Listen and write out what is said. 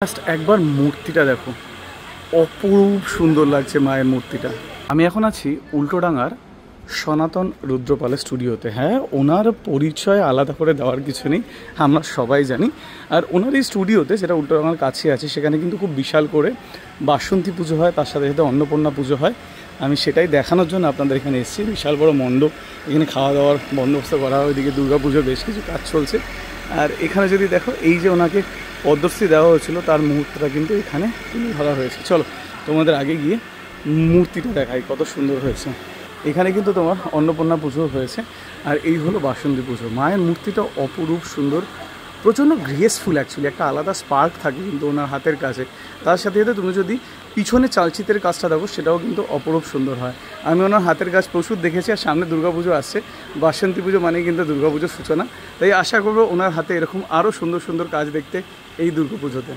Just একবার মূর্তিটা দেখো, অপরূপ সুন্দর লাগছে মায়ের মূর্তিটা। আমি এখন আছি উল্টোডাঙার সনাতন রুদ্রপালের স্টুডিওতে। হ্যাঁ, ওনার পরিচয় আলাদা করে দেওয়ার কিছু নেই, আমরা সবাই জানি। আর ওনার এই স্টুডিওতে, যেটা উল্টোডাঙার কাছে আছে, সেখানে কিন্তু খুব বিশাল করে বাসন্তী পুজো হয়, তার সাথে সাথে অন্নপূর্ণা পুজো হয়। আমি সেটাই দেখানোর জন্য আপনাদের এখানে এসেছি। বিশাল বড় মণ্ডপ, এখানে খাওয়া দাওয়ার বন্দোবস্ত করা হয়। ওইদিকে দুর্গা পুজোর বেশ কিছু কাজ চলছে। আর এখানে যদি দেখো, এই যে ওনাকে পদ্মশ্রী দেওয়া হয়েছিল, তার মুহূর্তটা কিন্তু এখানে তুলে ধরা হয়েছে। চলো তোমাদের আগে গিয়ে মূর্তিটা দেখাই, কত সুন্দর হয়েছে। এখানে কিন্তু তোমার অন্নপূর্ণা পুজো হয়েছে, আর এই হলো বাসন্তী পুজো। মায়ের মূর্তিটা অপরূপ সুন্দর, প্রচণ্ড গ্রেসফুল। অ্যাকচুয়ালি একটা আলাদা স্পার্ক থাকে কিন্তু ওনার হাতের কাছে। তার সাথে সাথে তুমি যদি পিছনে চালচিত্রের কাজটা দেখো, সেটাও কিন্তু অপরূপ সুন্দর হয়। আমি ওনার হাতের কাজ প্রচুর দেখেছি। আর সামনে দুর্গাপুজো আসছে, বাসন্তী পুজো মানেই কিন্তু দুর্গাপুজোর সূচনা। তাই আশা করবো ওনার হাতে এরকম আরও সুন্দর সুন্দর কাজ দেখতে এই দুর্গাপুজোতে।